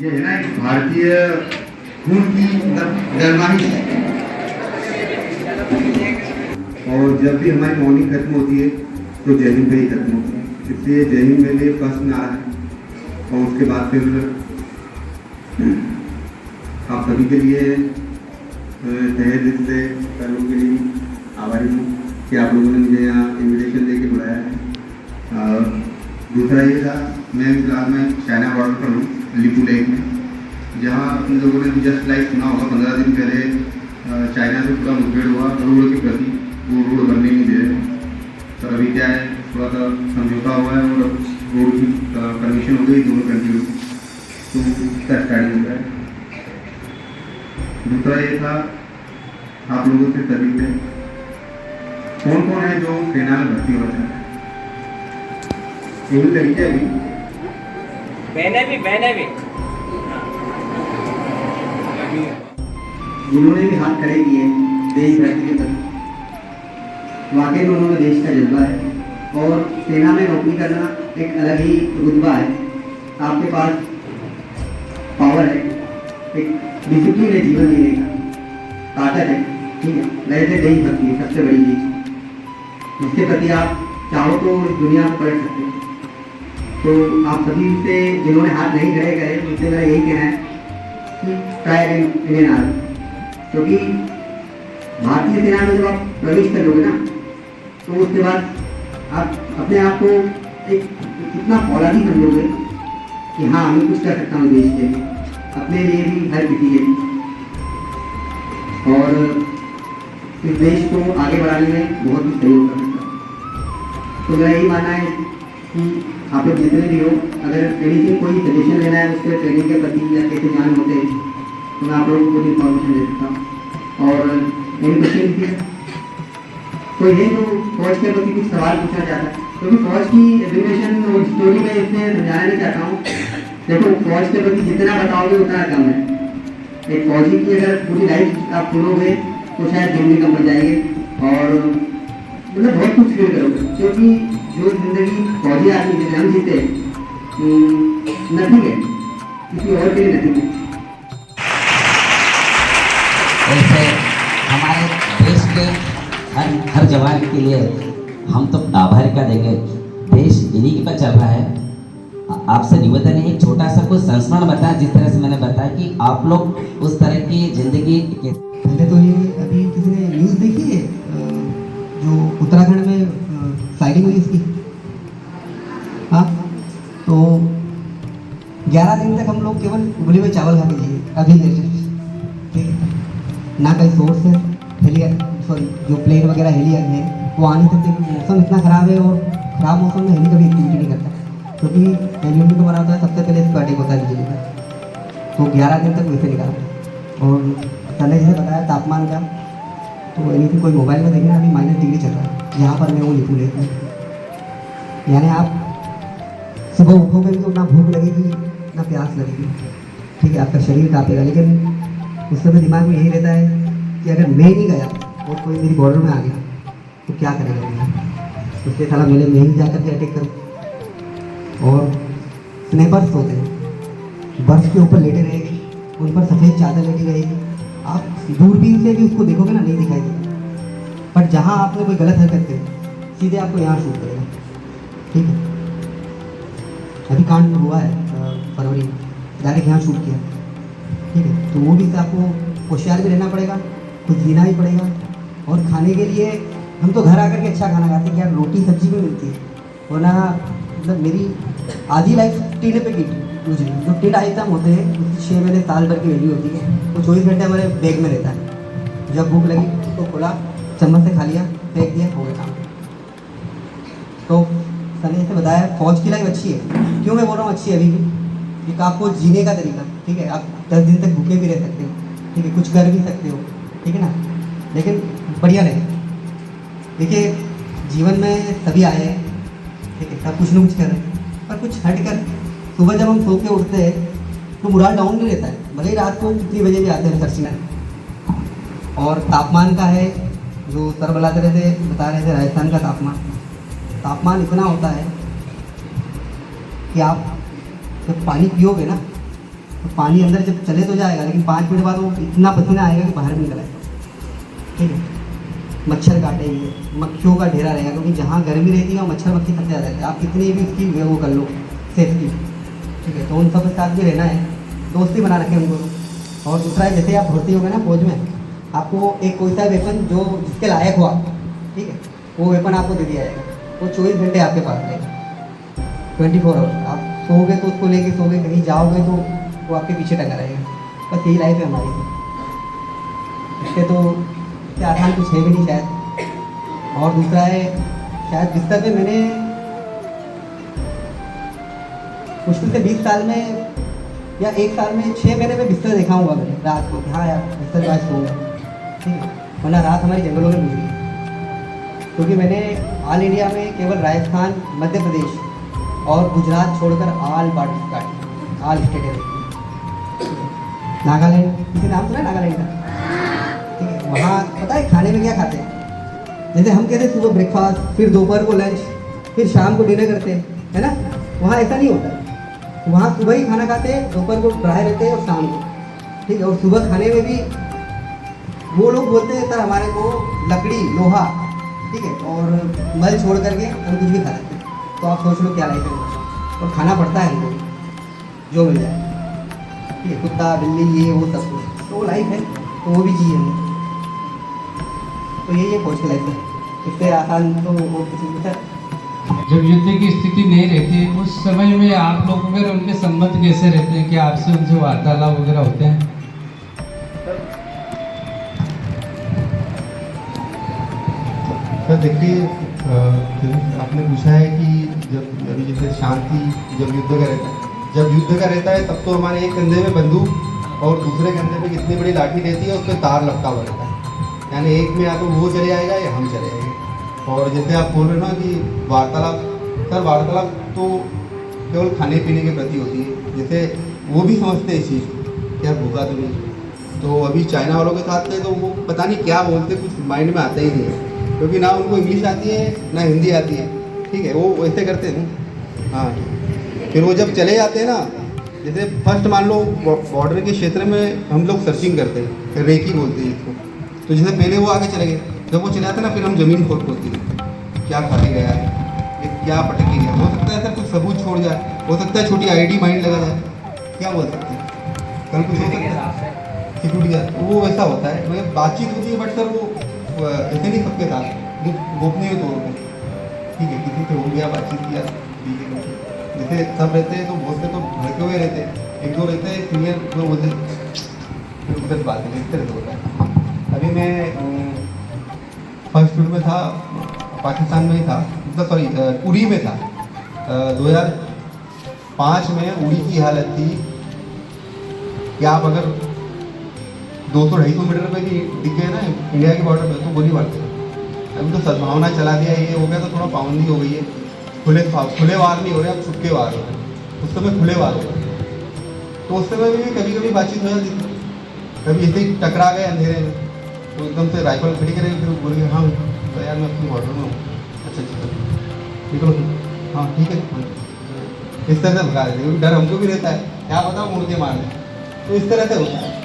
ये है ना एक भारतीय खून की मतलब गर्माही है। और जब भी हमारी मॉर्निंग खत्म होती है तो जय हिंद पे ही खत्म होती है, इसलिए जय हिंद मेरे लिए फर्स्ट में आ रहा है। और उसके बाद फिर आप सभी के लिए तहे दिल से कर लोगों के लिए आभारी हूँ कि आप लोगों ने मुझे यहाँ इन्विटेशन दे के बुलाया है। दूसरा ये था, मैं फिलहाल में चाइना बॉर्डर पर हूँ, लिपू लेक में, जहाँ इन लोगों ने जस्ट लाइक सुना होगा 15 दिन पहले चाइना से पूरा मुठभेड़ हुआ रोड के प्रति, वो रोड बनने नहीं दे रहे। तो अभी क्या है, थोड़ा सा समझौता हुआ है और रोड की परमिशन हो गई दोनों कंट्री को, तो उसका स्टार्टिंग हो गया है। दूसरा ये था, आप लोगों से सभी से कौन कौन है जो सेना में भर्ती होना चाहते हैं? यही तरीके अभी मैंने भी जिन्होंने भी हाथ खड़े किए देशभक्ति के प्रति, वाकई में उन्होंने देश का जज्बा है। और सेना में नौकरी करना एक अलग ही रुतबा है। आपके पास पावर है, एक डिसिप्लिन है जीवन जीने का, ताकत है, ठीक है। वैसे देशभक्ति है सबसे बड़ी चीज, जिसके प्रति आप चाहो तो इस दुनिया में पलट सकते हो। तो आप सभी से जिन्होंने हाथ नहीं खड़े करे उनसे मेरा यही कहना है कि ट्राई इंडियन आर्मी, क्योंकि भारतीय सेना में जब आप प्रवेश कर लोगे ना, तो उसके बाद आप अपने आप को एक इतना फौलादी समझोगे कि हाँ मैं कुछ कर सकता हूँ देश के लिए, अपने लिए भी, हर किसी के लिए, और इस देश को आगे बढ़ाने में बहुत ही सहयोग कर सकता हूँ। तो मेरा यही मानना है कि आप लोग जितने भी हो, अगर एनीथिंग कोई सजेशन लेना है उसके ट्रेनिंग के प्रति या कैसे जान होते हैं, तो मैं आप लोगों को पूरी इन्फॉर्मेशन दे सकता हूँ। और मेरी क्वेश्चन थी, कोई है जो फौज के प्रति कुछ सवाल पूछना चाहता है? क्योंकि फौज की एजुकेशन और स्टोरी में इसलिए समझाना नहीं चाहता हूँ। देखो, फौज के प्रति जितना बताओगे उतना कम है। एक फौजी की अगर पूरी लाइफ आप सुनोगे तो शायद दिन भी कम पड़ जाएंगे और मतलब बहुत कुछ फील करोगे, क्योंकि जो जिंदगी फौजी आदमी जिसे हम जीते नथिंग है, किसी और के लिए नथिंग है। वैसे हमारे देश के हर जवान के लिए हम तो आभार का देंगे, देश इन्हीं पर चल रहा है। आपसे निवेदन है, एक छोटा सा कुछ संस्मरण बताया, जिस तरह से मैंने बताया कि आप लोग उस तरह की जिंदगी के। पहले तो ये अभी किसी ने न्यूज़ देखी है जो उत्तराखंड में फायरिंग हुई इसकी? हाँ, तो 11 दिन तक हम लोग केवल उबले हुए चावल खा के जिए अभी जैसे, ठीक है। ना कहीं सोर्स है सॉरी जो प्लेन वगैरह हेली है वो आ नहीं सकते, मौसम इतना ख़राब है, और ख़राब मौसम में हेली कभी एक्टिविटी नहीं करता, क्योंकि हेलीकॉप्टर को बना होता है सबसे पहले इसका अटैक होता है बिजली का। तो 11 दिन तक वैसे निकाला। और पहले जैसे बताया तापमान का, तो एनीथिंग कोई मोबाइल में देखना, अभी -डिग्री चल रहा है। यहाँ पर मैं वो लिखूँ लेता हूँ, यानी आप सुबह उठोगे तो ना भूख लगेगी ना प्यास लगेगी, ठीक है, आपका शरीर काँपेगा। लेकिन उस समय दिमाग में यही रहता है कि अगर मैं नहीं गया और कोई मेरी बॉर्डर में आ गया तो क्या करेगा मैं, उसके साला मेले में ही जाकर के अटैक करूँ। और स्नैपर्स होते हैं, बर्फ के ऊपर लेटे रहेगी, उन पर सफ़ेद चादर लगी रहेगी, आप दूरबीन से भी उसको देखोगे ना नहीं दिखाई देगा, पर जहाँ आपने कोई गलत हरकत करी सीधे आपको यहाँ शूट करेगा, ठीक है। अभी कांड हुआ है फरवरी में, डायरेक्ट यहाँ शूट किया, ठीक है। तो वो भी आपको होशियार भी रहना पड़ेगा, कुछ जीना ही पड़ेगा। और खाने के लिए हम तो घर आकर के अच्छा खाना खाते हैं, क्या रोटी सब्जी भी मिलती है, वरना मतलब मेरी आधी लाइफ टिन पे की मुझे जो टिन आइटम होते हैं उसकी 6 महीने साल भर की वैल्यू होती है, वो 24 घंटे हमारे बैग में रहता है। जब भूख लगी तो खोला, चम्मच से खा लिया, फेंक दिया, हो गया काम। तो सर ने इसे बताया फौज की लाइफ अच्छी है, क्यों मैं बोल रहा हूँ अच्छी है अभी भी, एक आपको जीने का तरीका, ठीक है। आप 10 दिन तक भूखे भी रह सकते हो, ठीक है, कुछ कर भी सकते हो, ठीक है ना, लेकिन बढ़िया रहे। देखिए, जीवन में सभी आए हैं, ठीक है, सब कुछ ना कुछ कर रहे हैं, पर कुछ हट कर सुबह जब हम सो के उठते हैं तो मोरल डाउन नहीं रहता है, भले ही रात को कितनी बजे भी आते हैं सर्चिंग में। और तापमान का है, जो सर बता रहे थे राजस्थान का तापमान इतना होता है कि आप जब पानी पियोगे ना तो पानी अंदर जब चले तो जाएगा, लेकिन 5 मिनट बाद वो इतना पसीना आएगा कि बाहर निकल आएगा। ठीक है, मच्छर काटेंगे, मक्खियों का ढेरा रहेगा, क्योंकि जहाँ गर्मी रहती है वहाँ मच्छर मक्खी सबसे ज़्यादा रहते हैं। आप कितनी भी उसकी वो कर लो सेफ्टी, ठीक है। तो उन सब के साथ भी रहना है, दोस्ती बना रखें उनको। और दूसरा है, जैसे आप भर्ती हो गए ना फौज में, आपको एक कोई सा वेपन जो जिसके लायक हो आप, ठीक है, वो वेपन आपको दे दिया जाएगा। वो 24 घंटे आपके पास रहेगा, 24 आवर्स। आप सोओगे तो उसको लेके सोओगे, कहीं जाओगे तो वो आपके पीछे टंगा रहेगा। बस यही लाइफ है हमारी। इससे तो इससे आसान कुछ है भी नहीं शायद। और दूसरा है, शायद बिस्तर पे मैंने मुश्किल से 20 साल में या 1 साल में 6 महीने में बिस्तर देखा होगा मैंने रात को। हाँ यार, बिस्तर पे आज सोऊंगा, ठीक है। वरना रात हमारी जंगलों में गुजरी, क्योंकि मैंने ऑल इंडिया में केवल राजस्थान, मध्य प्रदेश और गुजरात छोड़कर ऑल बॉर्डर्स काटी, ऑल स्टेट है। नागालैंड, किसी नाम सुना है नागालैंड का? ठीक है, वहाँ पता है खाने में क्या खाते हैं? जैसे हम कहते हैं सुबह ब्रेकफास्ट, फिर दोपहर को लंच, फिर शाम को डिनर करते हैं, है ना? वहाँ ऐसा नहीं होता। वहाँ सुबह ही खाना खाते हैं, दोपहर को ड्राई रहते हैं और शाम को, ठीक है। और सुबह खाने में भी वो लोग बोलते हैं सर हमारे को लकड़ी, लोहा, ठीक है, और मल छोड़ करके हम कुछ भी खा लेते हैं। तो आप सोच लो क्या लाइफ है। और खाना पड़ता है हमको जो मिल जाए, ठीक है, कुत्ता बिल्ली ये वो सब कुछ, तो वो लाइफ है, तो वो भी चाहिए हमें। तो यही है फौज की लाइफ है, इससे आसान तो वो किसी भी तरह। जब युद्ध की स्थिति नहीं रहती उस समय में आप लोग वगैरह उनके संबंध कैसे रहते हैं? क्या आपसे उनसे वार्तालाप वगैरह होते हैं? सर देखिए, आपने पूछा है कि जब अभी जैसे शांति, जब युद्ध का रहता है, जब युद्ध का रहता है तब तो हमारे एक कंधे में बंदूक और दूसरे कंधे पे कितनी बड़ी लाठी रहती है, उस पर तार लटका हुआ रहता है। यानी एक में या तो वो चले आएगा या हम चले आएंगे। और जैसे आप बोल रहे हो ना कि वार्तालाप, सर वार्तालाप तो केवल खाने पीने के प्रति होती है। जैसे वो भी समझते हैं इस चीज़ को कि यार भूखा तो नहीं। तो अभी चाइना वालों के साथ थे तो वो पता नहीं क्या बोलते, कुछ माइंड में आता ही नहीं है, क्योंकि ना उनको इंग्लिश आती है ना हिंदी आती है, ठीक है। वो वैसे करते हैं। हाँ, फिर वो जब चले जाते हैं ना, जैसे फर्स्ट मान लो बॉर्डर के क्षेत्र में हम लोग सर्चिंग करते हैं, रेकी बोलते हैं इसको। तो जैसे पहले वो आगे चले गए, जब वो चले जाते हैं ना, फिर हम ज़मीन खोदते हैं, क्या खा के गया है, ये क्या पटक के गया। हो सकता है सर कुछ सबूत छोड़ जाए, हो सकता है छोटी आईडी माइंड लगा जाए, क्या बोल सकते हैं, कल कुछ हो सकता है, सिक्योरिटी का वो वैसा होता है। मतलब बातचीत होती है, बट सर वो ऐसे नहीं सबके साथ गोपनीय तौर पर, ठीक है, किसी से हो गया बातचीत किया, ठीक है। जैसे सब रहते हैं तो बहुत से तो भड़के हुए रहते हैं, एक दो रहते हैं सीनियर जो बोलते फिर उधर बात है, इस तरह से होता है। अभी मैं फर्स्ट शूट में था, पाकिस्तान में ही था, मतलब सॉरी उड़ी में था। 2005 में उड़ी की हालत थी कि आप अगर 200-250 मीटर पे भी दिख गए ना इंडिया के बॉर्डर पे तो गोली मारते हैं। अभी तो सद्भावना चला दिया, ये हो गया तो थोड़ा पाबंदी हो गई है, खुले वार नहीं हो रहे, अब छुपके वार हो रहे हैं। उस समय खुले वार हो रहे हैं, तो उस समय भी कभी कभी बातचीत हो जाती थी। कभी ऐसे ही टकरा गए अंधेरे में तो एकदम से राइफल खड़ी करेंगे, फिर बोल गए हाँ तो यार मैं अपनी बॉर्डर में हूँ, अच्छा निकलो, हाँ ठीक है, इस तरह से भगा देते, क्योंकि डर हमको भी रहता है, क्या पता मुड़ के मारने, तो इस तरह से होता है।